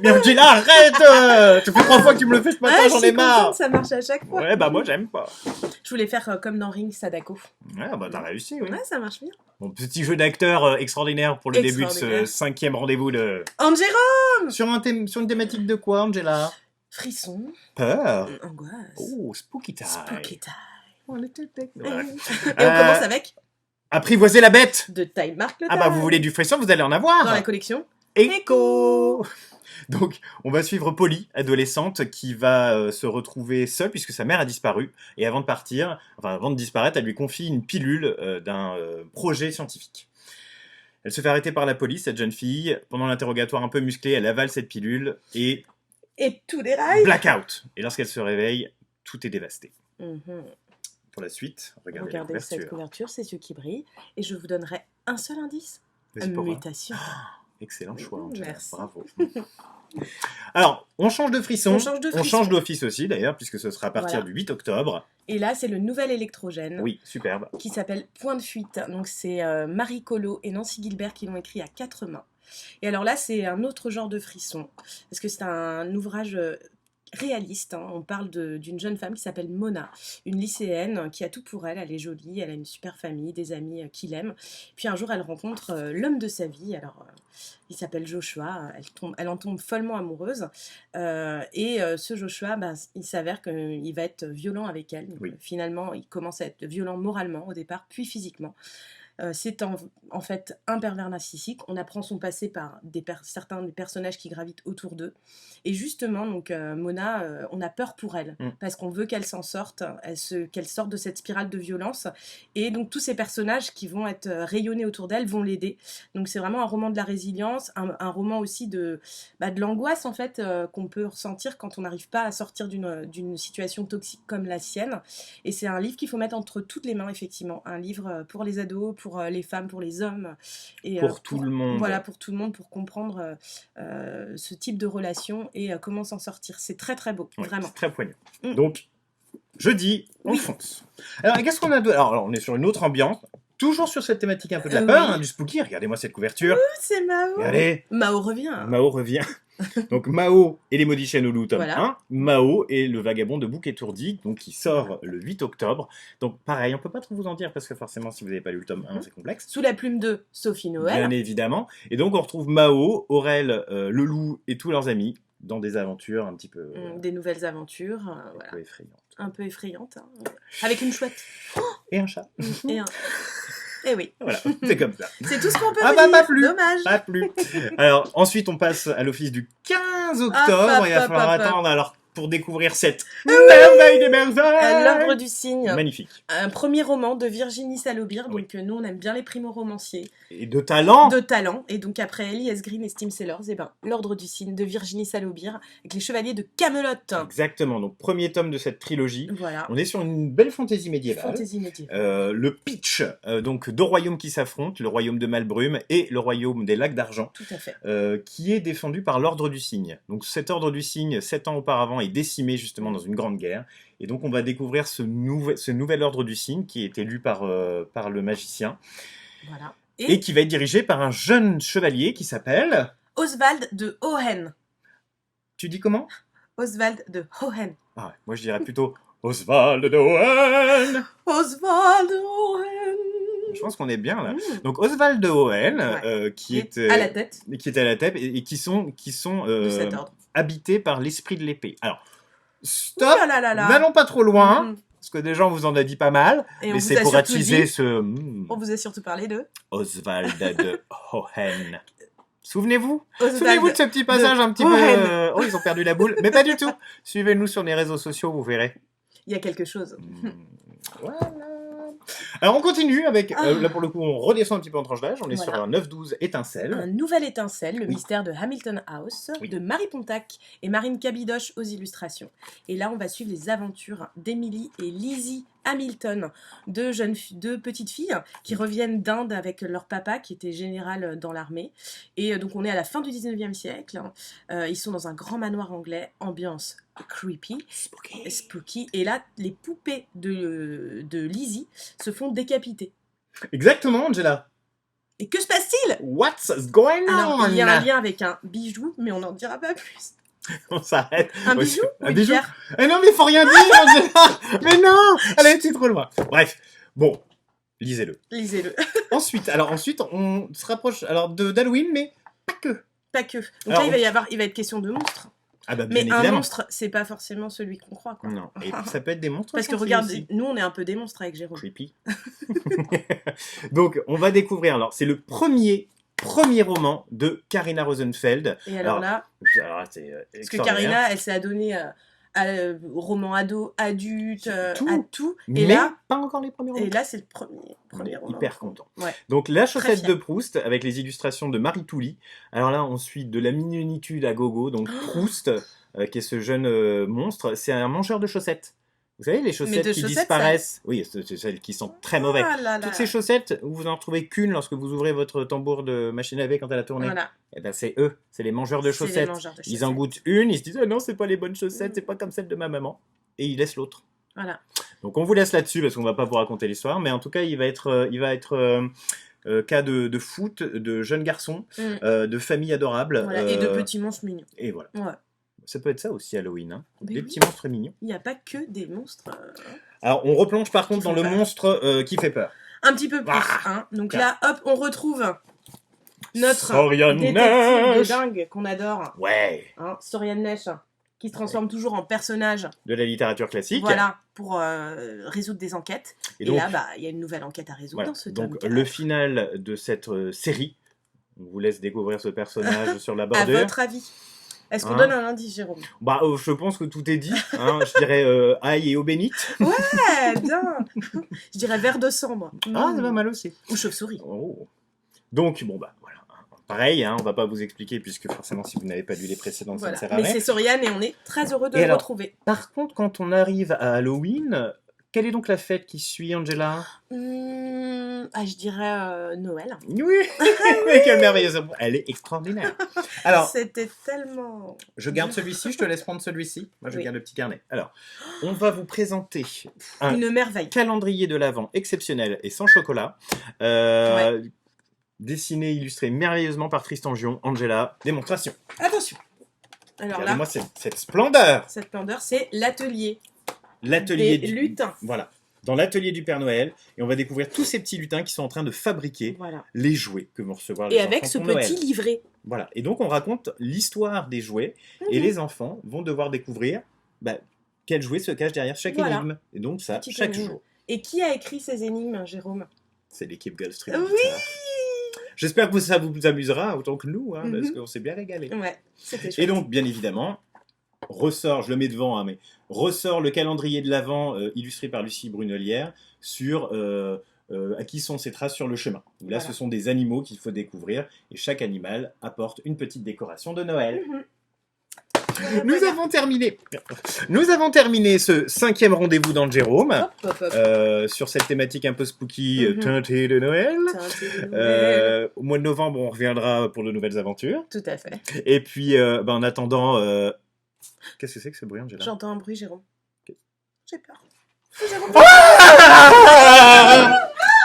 Mais Angela, arrête Ça fait 3 fois que tu me le fais ce matin, j'en ai marre. Ça marche à chaque fois. Ouais, bah moi j'aime pas. Je voulais faire comme dans Ring Sadako. Ouais, bah t'as réussi, oui. Ouais, ça marche bien. Bon, petit jeu d'acteur extraordinaire pour le début de ce 5e rendez-vous de... Angela Sur une thématique de quoi, Angela? Frisson. Peur. Angoisse. Oh, spooky time. Spooky time. Ouais. Et on commence avec Apprivoiser la bête. de Time Mark le Ah bah vous voulez du frisson, vous allez en avoir. dans la collection Écho. Donc, on va suivre Polly, adolescente, qui va se retrouver seule puisque sa mère a disparu. Et avant de disparaître, elle lui confie une pilule d'un projet scientifique. Elle se fait arrêter par la police, cette jeune fille. Pendant l'interrogatoire un peu musclé, elle avale cette pilule et tout déraille. blackout. Et lorsqu'elle se réveille, tout est dévasté. Mhm. Pour la suite, regardez Regardez la cette couverture, c'est yeux qui brillent. Et je vous donnerai un seul indice. Vas-y, pour moi. Mutation. Excellent choix, Angela. Merci. Bravo. Alors, on change de frisson. On change de On frisson. change d'office aussi, d'ailleurs, puisque ce sera à partir Voilà. du 8 octobre. Et là, c'est le nouvel électrogène. Oui, superbe. Qui s'appelle Point de fuite. Donc c'est Marie Collot et Nancy Gilbert qui l'ont écrit à 4 mains. Et alors là, c'est un autre genre de frisson, parce que c'est un ouvrage réaliste. Hein. On parle d'une jeune femme qui s'appelle Mona, une lycéenne qui a tout pour elle. Elle est jolie, elle a une super famille, des amis qui l'aiment. Puis un jour, elle rencontre l'homme de sa vie. Alors, il s'appelle Joshua. Elle en tombe follement amoureuse. Ce Joshua, il s'avère qu'il va être violent avec elle. Donc, Oui. finalement, il commence à être violent moralement au départ, puis physiquement. C'est en fait un pervers narcissique. On apprend son passé par certains des personnages qui gravitent autour d'eux. Et justement, donc Mona, on a peur pour elle, parce qu'on veut qu'elle s'en sorte, qu'elle sorte de cette spirale de violence. Et donc tous ces personnages qui vont être rayonnés autour d'elle vont l'aider. Donc c'est vraiment un roman de la résilience, un roman aussi de l'angoisse en fait qu'on peut ressentir quand on n'arrive pas à sortir d'une situation toxique comme la sienne. Et c'est un livre qu'il faut mettre entre toutes les mains, effectivement. Un livre pour les ados, pour les femmes, pour les hommes. Et, Pour tout le monde. Voilà, pour tout le monde, pour comprendre ce type de relation et comment s'en sortir. C'est très très beau, Oui, vraiment. c'est très poignant. Donc, jeudi, on fonce. Alors, qu'est-ce qu'on a de... Alors, on est sur une autre ambiance. Toujours sur cette thématique un peu de la peur, Oui. hein, du spooky. Regardez-moi cette couverture. C'est Mao. Regardez. Mao revient. Mao revient. Donc Mao et les maudits chiens au loup, tome Voilà. 1. Mao et le vagabond de Bouc étourdi, donc qui sort le 8 octobre. Donc pareil, on peut pas trop vous en dire parce que forcément, si vous n'avez pas lu le tome 1, c'est complexe. Sous la plume de Sophie Noël. Bien évidemment. Et donc on retrouve Mao, Aurel, le loup et tous leurs amis dans des aventures un petit peu, Des nouvelles aventures. un Voilà. peu effrayantes. Un peu effrayantes. Hein. Avec une chouette. Et un chat. Et un... Eh oui. Voilà, c'est comme ça. C'est tout ce qu'on peut Ah vous bah, dire. pas plus. Dommage. Pas plus. Alors, ensuite, on passe à l'office du 15 octobre. Hop, Il va hop, falloir hop, hop. attendre alors pour découvrir cette merveille des merveilles. L'Ordre du Cygne. Magnifique. Un premier roman de Virginie Salobir. Oui. Donc nous, on aime bien les primo-romanciers. Et de talent. De talent. Et donc après Elias Green et Tim Sellers, l'Ordre du Cygne de Virginie Salobir avec les Chevaliers de Camelot. Exactement. Donc, premier tome de cette trilogie. Voilà. On est sur une belle fantaisie médiévale. Fantaisie médiévale. Le pitch, donc deux royaumes qui s'affrontent, le royaume de Malbrume et le royaume des lacs d'argent, Tout à fait. qui est défendu par l'Ordre du Cygne. Donc cet Ordre du Cygne, 7 ans auparavant, est décimé justement dans une grande guerre. Et donc on va découvrir ce nouvel Ordre du Cygne qui est élu par le magicien Voilà. et qui va être dirigé par un jeune chevalier qui s'appelle... Oswald de Hohen. Tu dis comment? Oswald de Hohen. Ah ouais, moi je dirais plutôt Oswald de Hohen. Oswald de Hohen. Je pense qu'on est bien là. Donc Oswald de Hohen, Ouais. qui est à la tête qui était à la tête et qui sont de cet ordre. habités par l'esprit de l'épée. Alors, stop, Ouh là là là. n'allons pas trop loin, Mhm. parce que déjà on vous en a dit pas mal, Et on mais vous c'est a pour surtout attiser dit- ce On vous a surtout parlé de Oswald de Hohen. Souvenez-vous Oswald Souvenez-vous de ce petit passage de un petit Hohen. peu... Oh, ils ont perdu la boule, mais pas du tout. Suivez-nous sur les réseaux sociaux, vous verrez. Il y a quelque chose. Voilà. Alors on continue avec, Ah. là pour le coup on redescend un petit peu en tranche d'âge, on est Voilà. sur un 9-12 étincelle. Un nouvel étincelle, le Oui. mystère de Hamilton House, Oui. de Marie Pontac et Marine Cabidoche aux illustrations. Et là, on va suivre les aventures d'Emily et Lizzie Hamilton, deux petites filles qui reviennent d'Inde avec leur papa qui était général dans l'armée. Et donc on est à la fin du 19e siècle. Ils sont dans un grand manoir anglais, ambiance creepy, spooky. Et là, les poupées de Lizzie se font décapiter. Exactement Angela. Et que se passe-t-il? What's going Alors, on? il y a un lien avec un bijou, mais on n'en dira pas plus. On s'arrête. Un Ouais, bijou ou un une bijou? pierre? Eh non mais faut rien dire Angela. Mais non. Allez, c'est trop loin. Bref, bon, lisez-le. Lisez-le. Ensuite, on se rapproche alors d'Halloween, mais pas que. Pas que. Donc Alors, là, il va être question de monstres. Ah bah bien Mais un évidemment. monstre, c'est pas forcément celui qu'on croit, quoi. Non, et ça peut être des monstres. Parce que gentils regarde, aussi. nous, on est un peu des monstres avec Jérôme. Creepy. Donc, on va découvrir. Alors, c'est le premier roman de Karina Rosenfeld. Et alors là, c'est parce que extraordinaire. Karina, elle s'est adonnée au roman ado, adulte, Tout. à tout. Mais Et là, pas encore les premiers romans. c'est le On premier est roman. hyper content. Ouais. Donc, La chaussette fière. de Proust, avec les illustrations de Marie Touly. Alors là, on suit de la mignonitude à gogo. Donc, Proust, qui est ce jeune monstre, c'est un mangeur de chaussettes. Vous savez, les chaussettes de qui chaussettes, disparaissent. Oui, c'est celles qui sont très mauvaises. Ah là là. Toutes ces chaussettes, vous n'en retrouvez qu'une lorsque vous ouvrez votre tambour de machine à laver quand elle a tourné. Voilà. Et ben c'est eux, c'est les mangeurs de C'est les chaussettes. mangeurs de Ils en chaussettes. goûtent une, ils se disent ah non, c'est pas les bonnes chaussettes, c'est pas comme celle de ma maman. Et ils laissent l'autre. Voilà. Donc on vous laisse là-dessus parce qu'on va pas vous raconter l'histoire, mais en tout cas il va être cas de foot, de jeunes garçons, de famille adorable. Voilà. Et de petits monstres mignons. Et voilà. Ouais. Ça peut être ça aussi Halloween, hein. Mais Des oui. petits monstres mignons. Il n'y a pas que des monstres. Alors on replonge par contre Qui dans font le peur. monstre qui fait peur. Un petit peu plus. Ah. Hein. Donc là, hop, on retrouve notre Sorian détective de Nash. dingue qu'on adore. Ouais, Hein, Sorian Nash, qui se transforme toujours en personnage. de la littérature classique. Voilà, pour résoudre des enquêtes. Et Et, donc, là, bah, il y a une nouvelle enquête à résoudre voilà. dans ce tome Donc 4. le final de cette série, on vous laisse découvrir ce personnage sur la À bordure. votre avis, est-ce qu'on Hein donne un indice, Jérôme? Bah, je pense que tout est dit. Hein. Je dirais aïe et eau bénite. Ouais, bien. Je dirais verre de sambre. Ah, c'est pas mal aussi. Ou chauve-souris. Oh. Donc, bon, bah, voilà. Pareil, hein, on va pas vous expliquer, puisque forcément, si vous n'avez pas lu les précédentes, Voilà. ça ne sert à Mais rien. c'est Sorian et on est très heureux de Et le alors retrouver. Par contre, quand on arrive à Halloween, quelle est donc la fête qui suit, Angela? Je dirais Noël. Oui, quelle merveilleuse. Elle est extraordinaire. Alors, C'était tellement... je garde celui-ci, je te laisse prendre celui-ci. Moi, je Oui. garde le petit carnet. Alors, on va vous présenter un Une merveille. calendrier de l'Avent exceptionnel et sans chocolat. Dessiné, illustré merveilleusement par Tristan Gion. Angela, démonstration. Attention. Alors là, Regardez-moi cette splendeur. cette splendeur, c'est l'atelier L'atelier des du... lutins. Voilà. Dans l'atelier du Père Noël. Et on va découvrir tous ces petits lutins qui sont en train de fabriquer Voilà. les jouets que vont recevoir les Et enfants avec ce pour Noël. petit livret. Voilà. Et donc, on raconte l'histoire des jouets. Et Mhm. les enfants vont devoir découvrir quel jouet se cache derrière chaque Voilà. énigme. Et donc, ça, Petite chaque énigme. jour. Et qui a écrit ces énigmes, Jérôme? C'est l'équipe Gulfstream. Oui. J'espère que ça vous amusera autant que nous, hein, parce Mhm. qu'on s'est bien régalé. Ouais, c'était chouette. Et donc, bien évidemment, je le mets devant, hein, mais ressort le calendrier de l'Avent illustré par Lucie Brunelière sur à qui sont ces traces sur le chemin. Là, Voilà. ce sont des animaux qu'il faut découvrir et chaque animal apporte une petite décoration de Noël. Mhm. Nous avons terminé. Nous avons terminé ce 5e rendez-vous dans le Jérôme Hop, hop, hop. sur cette thématique un peu spooky Mhm. teintée de Noël. Teinté de Noël. Au mois de novembre, on reviendra pour de nouvelles aventures. Tout à fait. Et puis, en attendant, qu'est-ce que c'est que ce bruit, Angela? J'entends un bruit, Jérôme. Ok. J'ai peur. Jérôme, Ah